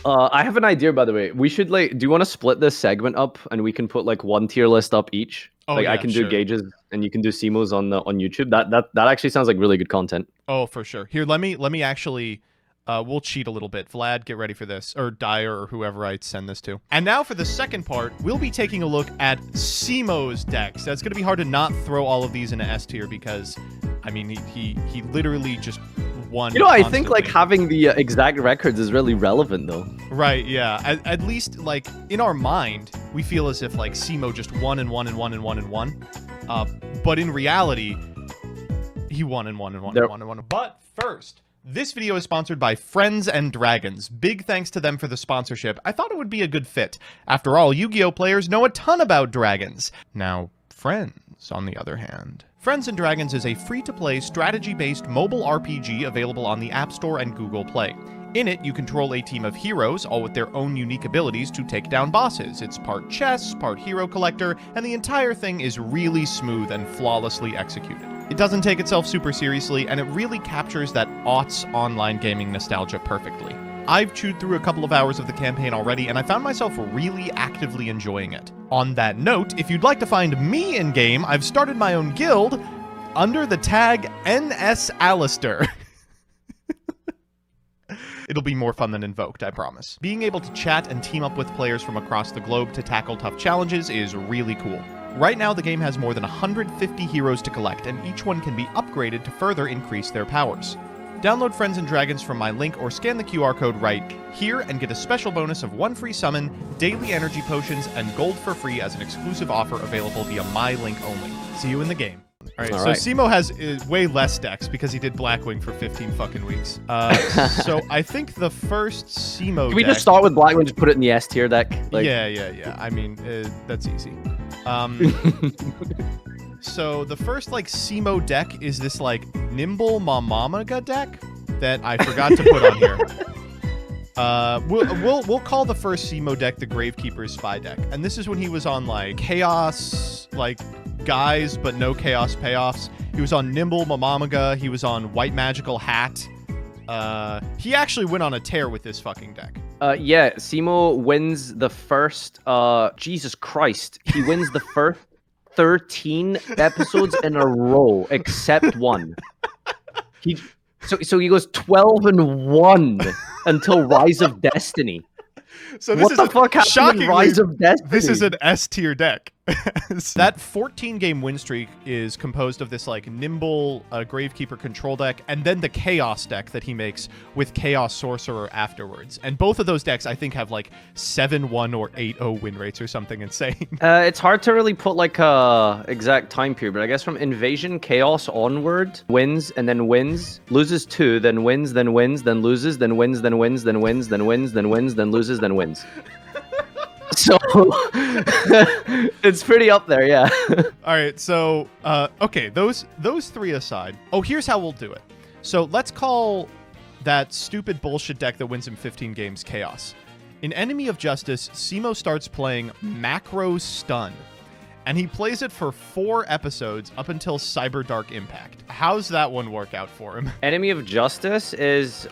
I have an idea, by the way. We should do you want to split this segment up and we can put like one tier list up each? Oh, like yeah, I can do sure. gauges and you can do Cimo'S on YouTube. That actually sounds like really good content. Oh, for sure. Here, let me actually we'll cheat a little bit. Vlad, get ready for this, or Dyer, or whoever I send this to. And now for the second part, we'll be taking a look at Cimo'S decks. That's going to be hard to not throw all of these into S tier because, I mean, he literally just won. You know, I think like having the exact records is really relevant, though. Right? Yeah. At least like in our mind, we feel as if like Cimo just won and won and won and won and won. But in reality, he won and won and won and won and won. But first, this video is sponsored by Friends and Dragons. Big thanks to them for the sponsorship. I thought it would be a good fit. After all, Yu-Gi-Oh! Players know a ton about dragons. Now, Friends, on the other hand. Friends and Dragons is a free-to-play, strategy-based mobile RPG available on the App Store and Google Play. In it, you control a team of heroes, all with their own unique abilities to take down bosses. It's part chess, part hero collector, and the entire thing is really smooth and flawlessly executed. It doesn't take itself super seriously, and it really captures that aughts online gaming nostalgia perfectly. I've chewed through a couple of hours of the campaign already, and I found myself really actively enjoying it. On that note, if you'd like to find me in-game, I've started my own guild under the tag NS Alistair. It'll be more fun than Invoked, I promise. Being able to chat and team up with players from across the globe to tackle tough challenges is really cool. Right now, the game has more than 150 heroes to collect, and each one can be upgraded to further increase their powers. Download Friends and Dragons from my link or scan the QR code right here and get a special bonus of 1 free summon, daily energy potions, and gold for free as an exclusive offer available via my link only. See you in the game. All right, Cimo has way less decks because he did Blackwing for 15 fucking weeks. So I think the first Cimo Can we just start with Blackwing, just put it in the S tier deck? Yeah. I mean, that's easy. So the first like Cimo deck is this like Nimble Mamamaga deck that I forgot to put on here. We'll call the first Cimo deck the Gravekeeper's Spy deck, and this is when he was on like Chaos like guys but no Chaos payoffs. He was on Nimble Mamamaga. He was on White Magical Hat. He actually went on a tear with this fucking deck. Yeah, Cimo wins the first. Jesus Christ, he wins the first 13 episodes in a row, except one. So he goes 12-1 until Rise of Destiny. So this what the fuck happened in Rise of Destiny? This is an S tier deck. That 14-game win streak is composed of this like Nimble Gravekeeper control deck, and then the Chaos deck that he makes with Chaos Sorcerer afterwards. And both of those decks, I think, have like 7-1 or 8-0 win rates or something insane. It's hard to really put like a exact time period, but I guess from Invasion Chaos onward, wins and then wins, loses 2, then wins, then wins, then loses, then wins, then wins, then wins, then wins, then wins, then loses, then wins. So it's pretty up there, yeah. All right, so okay, those 3 aside. Oh, here's how we'll do it. So let's call that stupid bullshit deck that wins him 15 games Chaos. In Enemy of Justice, Cimo starts playing Macro Stun, and he plays it for 4 episodes up until Cyber Dark Impact. How's that one work out for him? Enemy of Justice is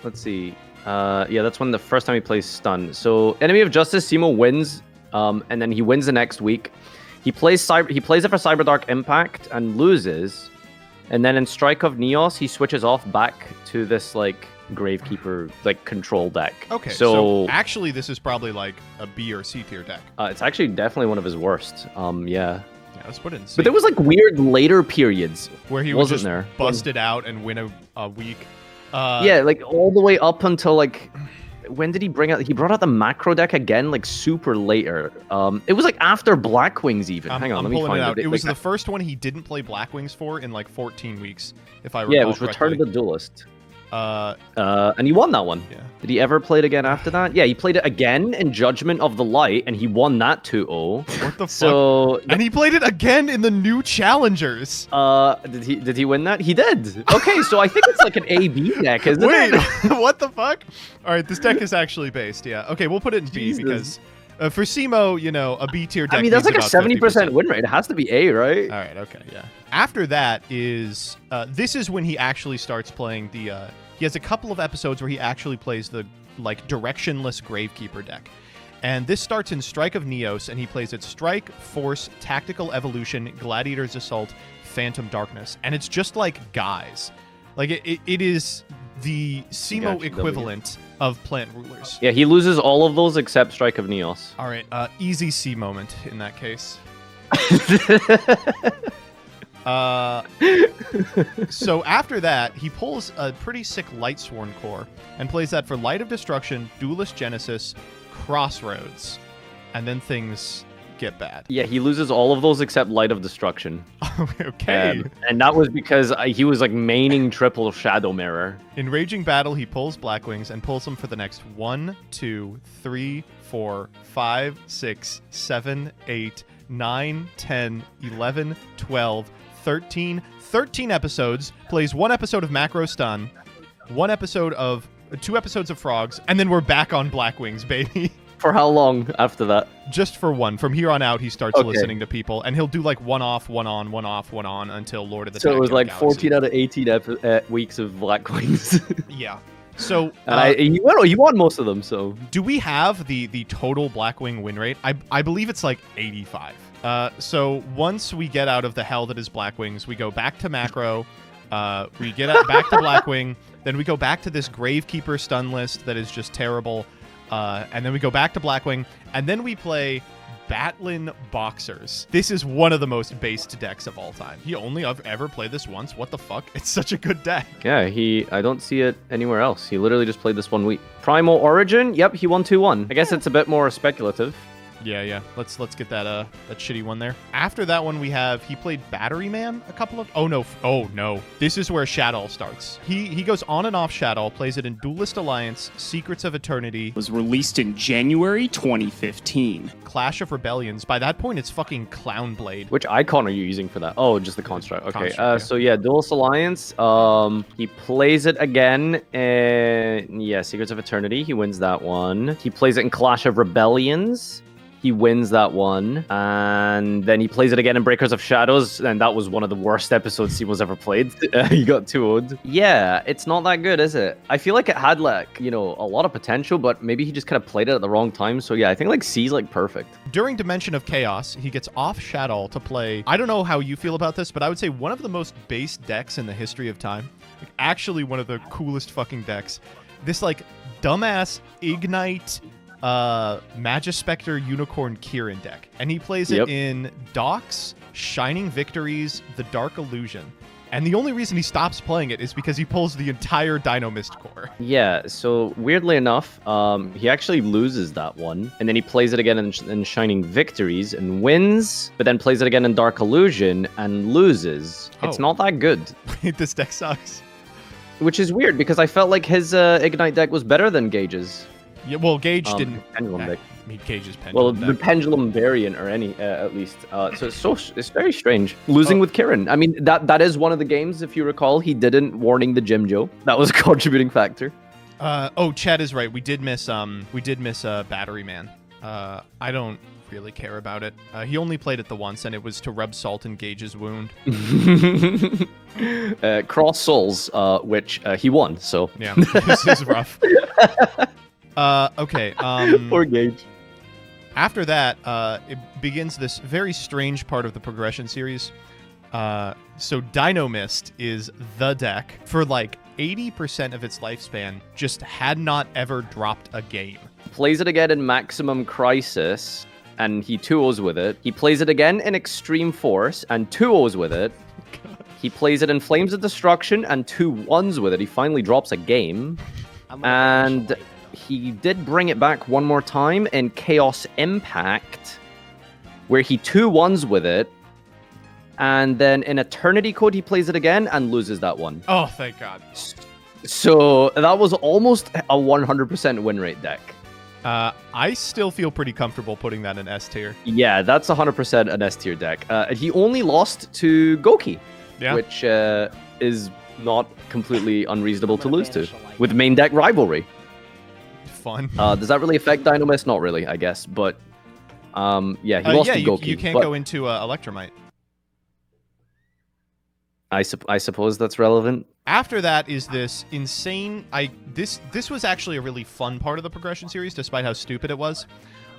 let's see. Yeah, that's when the first time he plays Stun. So Enemy of Justice, Cimo wins, and then he wins the next week. He plays it for Cyber Dark Impact and loses, and then in Strike of Neos, he switches off back to this like Gravekeeper like control deck. Okay, so actually this is probably like a B or C tier deck. It's actually definitely one of his worst. Yeah. Let's put it in C. But there was like weird later periods where he was just busted out and win a week. Yeah, like all the way up until like, when did he bring out? He brought out the macro deck again, like super later. It was like after Blackwings even. Hang on, let me find it. It was the first one he didn't play Blackwings for in like 14 weeks, if I recall. Yeah, it was Return of the Duelist. And he won that one. Yeah. Did he ever play it again after that? Yeah, he played it again in Judgment of the Light, and he won that 2-0. What the fuck? And he played it again in the new Challengers. Did he win that? He did. Okay, so I think it's like an A-B deck, isn't it? Wait, what the fuck? All right, this deck is actually based, yeah. Okay, we'll put it in B because for Cimo, you know, a B tier deck. I mean, that's like a 70% win rate. It has to be A, right? All right, okay, yeah. After that is, this is when he actually starts playing the he has a couple of episodes where he actually plays the like directionless Gravekeeper deck. And this starts in Strike of Neos, and he plays it Strike, Force, Tactical Evolution, Gladiator's Assault, Phantom Darkness. And it's just like guys. Like it is the Cimo equivalent of Plant Rulers. Yeah, he loses all of those except Strike of Neos. All right, easy C moment in that case. So after that, he pulls a pretty sick Lightsworn core and plays that for Light of Destruction, Duelist Genesis, Crossroads, and then things get bad. Yeah, he loses all of those except Light of Destruction. Okay. And that was because he was like maining triple Shadow Mirror. In Raging Battle, he pulls Blackwings and pulls them for the next 1, 2, 3, 4, 5, 6, 7, 8, 9, 10, 11, 12, 13 episodes, plays 1 episode of Macro Stun, 2 episodes of Frogs, and then we're back on Blackwings, baby. For how long after that? Just for 1. From here on out, he starts listening to people, and he'll do like 1 off, 1 on, 1 off, 1 on until Lord of the So it was like Galaxy. 14 out of 18 weeks of Blackwings. Yeah. So you won most of them. So do we have the total Blackwing win rate? I believe it's like 85. So once we get out of the hell that is Blackwings, we go back to Macro. We get back to Blackwing. Then we go back to this Gravekeeper stun list that is just terrible. And then we go back to Blackwing. And then we play Batlin Boxers. This is one of the most based decks of all time. He only ever played this once. What the fuck? It's such a good deck. Yeah, I don't see it anywhere else. He literally just played this 1 week. Primal Origin, yep, he won 2-1. I guess it's a bit more speculative. Yeah. Let's get that shitty one there. After that one, he played Battery Man a couple of. Oh no. This is where Shadow starts. He goes on and off Shadow, plays it in Duelist Alliance, Secrets of Eternity. Was released in January 2015. Clash of Rebellions. By that point, it's fucking Clown Blade. Which icon are you using for that? Oh, just the construct. Okay. Construct, So yeah, Duelist Alliance. He plays it again. Yeah, Secrets of Eternity. He wins that one. He plays it in Clash of Rebellions. He wins that one, and then he plays it again in Breakers of Shadows, and that was one of the worst episodes Cimo's ever played. He got 2-0'd. Yeah, it's not that good, is it? I feel like it had, like, a lot of potential, but maybe he just kind of played it at the wrong time. So yeah, I think, like, C's, like, perfect. During Dimension of Chaos, he gets off Shadow to play, I don't know how you feel about this, but I would say one of the most base decks in the history of time. Like, actually one of the coolest fucking decks. This, like, dumbass Ignite... Magispector Unicorn Kieran deck, and he plays it in Docks, Shining Victories, The Dark Illusion. And the only reason he stops playing it is because he pulls the entire Dino Mist core. Yeah, so weirdly enough, he actually loses that one, and then he plays it again in Shining Victories and wins, but then plays it again in Dark Illusion and loses. It's not that good. This deck sucks. Which is weird, because I felt like his Ignite deck was better than Gage's. Yeah, well, Gage didn't. Pendulum deck. Gage's pendulum. Well, deck. the pendulum variant, or any at least. So it's very strange losing with Kieran. I mean, that is one of the games, if you recall, he didn't warning the Jim Joe. That was a contributing factor. Chad is right. We did miss Battery Man. I don't really care about it. He only played it the once, and it was to rub salt in Gage's wound. Cross Souls, which he won. So yeah, this is rough. Okay. Poor Gage. After that, it begins this very strange part of the progression series. So Dino Mist is the deck for like 80% of its lifespan, just had not ever dropped a game. Plays it again in Maximum Crisis, and he 2-0s with it. He plays it again in Extreme Force, and 2-0s with it. He plays it in Flames of Destruction, and 2-1s with it. He finally drops a game. And he did bring it back one more time in Chaos Impact, where he 2-1s with it. And then in Eternity Code, he plays it again and loses that one. Oh, thank God. So that was almost a 100% win rate deck. I still feel pretty comfortable putting that in S tier. Yeah, that's 100% an S tier deck. He only lost to Goki, which is not completely unreasonable to lose to, with main deck rivalry. Fun. Does that really affect Dino Mist? Not really, I guess. But yeah, he lost to Goki. You can't go into Electromite. I suppose that's relevant. After that is this insane. This was actually a really fun part of the progression series, despite how stupid it was,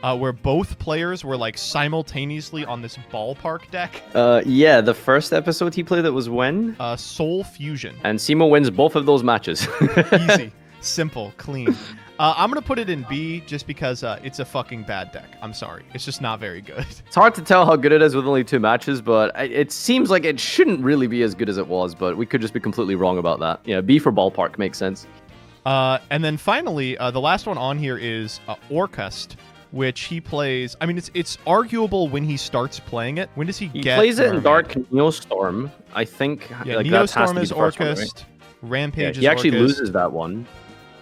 where both players were like simultaneously on this ballpark deck. Yeah, the first episode he played, that was when? Soul Fusion. And Cimo wins both of those matches. Easy, simple, clean. I'm gonna put it in B just because it's a fucking bad deck. I'm sorry, it's just not very good. It's hard to tell how good it is with only 2 matches, but it seems like it shouldn't really be as good as it was, but we could just be completely wrong about that. Yeah, B for ballpark makes sense. And then finally, the last one on here is Orcust, which he plays. I mean, it's arguable when he starts playing it. When does he get? He plays it in Mermaid? Dark Neostorm, I think. Yeah, like, Neostorm is Orcust. Orcust. Rampage is he actually Orcust. loses that one,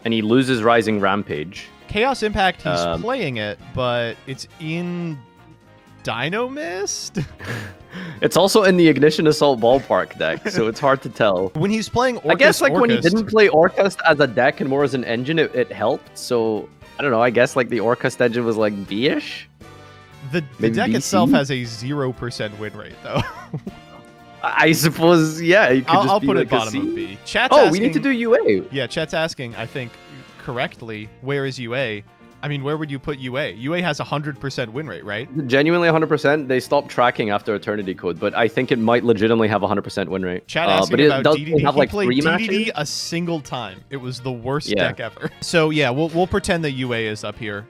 and he loses Rising Rampage. Chaos Impact, he's playing it, but it's in Dino Mist? It's also in the Ignition Assault ballpark deck, so it's hard to tell. When he's playing Orcust, I guess like when he Orcust, didn't play Orcust as a deck and more as an engine, it helped. So I don't know. I guess like the Orcust engine was like B-ish. The deck itself has a 0% win rate, though. I suppose, yeah. It could just I'll be put like it bottom a C. of B. Chat's Oh, asking, we need to do UA. Yeah, chat's asking, I think, correctly, where is UA? I mean, where would you put UA? UA has a 100% win rate, right? Genuinely 100%. They stopped tracking after Eternity Code, but I think it might legitimately have a 100% win rate. Chat asking but it about does DDD. have like he played 3 DDD matches. a single time. It was the worst deck ever. So yeah, we'll pretend that UA is up here.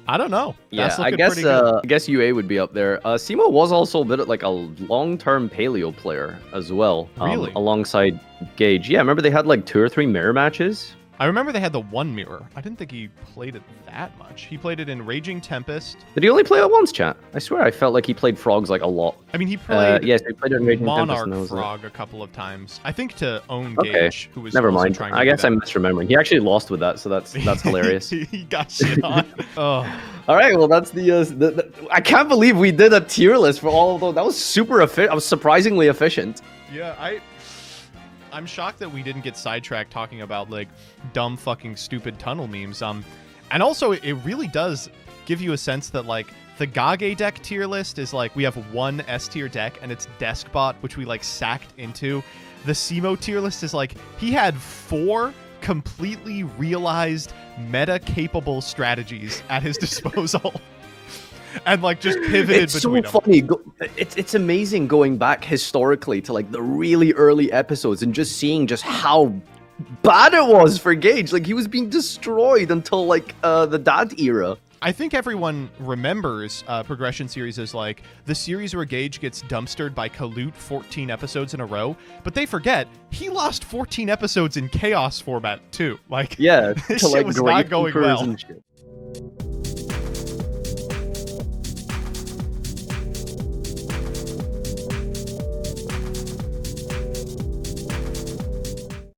I don't know. Yeah, That's I looking guess pretty good. I guess UA would be up there. Cimo was also a bit of like a long-term paleo player as well. Really? Alongside Gage. Yeah, remember they had like 2 or 3 mirror matches? I remember they had the one mirror. I didn't think he played it that much. He played it in Raging Tempest. Did he only play it once, chat? I swear I felt like he played frogs like a lot. I mean, he played yes, he played it in Raging Monarch Tempest. And that was Frog a couple of times. I think to own Okay, Gage, who was never also mind. trying to I do guess that. I'm misremembering. He actually lost with that, so that's hilarious. He got shit on. Oh. All right, well that's the I can't believe we did a tier list for all of those. That was super efficient. I was surprisingly efficient. Yeah, I'm shocked that we didn't get sidetracked talking about like dumb fucking stupid tunnel memes. And also it really does give you a sense that like the Gage deck tier list is like we have one S tier deck and it's Deskbot, which we like sacked into. The Cimo tier list is like he had 4 completely realized meta capable strategies at his disposal. And like just pivoted It's between so them. funny. It's amazing going back historically to like the really early episodes and just seeing just how bad it was for Gage. Like he was being destroyed until like the dad era. I think everyone remembers Progression Series as like the series where Gage gets dumpstered by Kalut 14 episodes in a row, but they forget he lost 14 episodes in Chaos format too. Like Yeah, this to shit like was not going Gravekeepers well. and shit.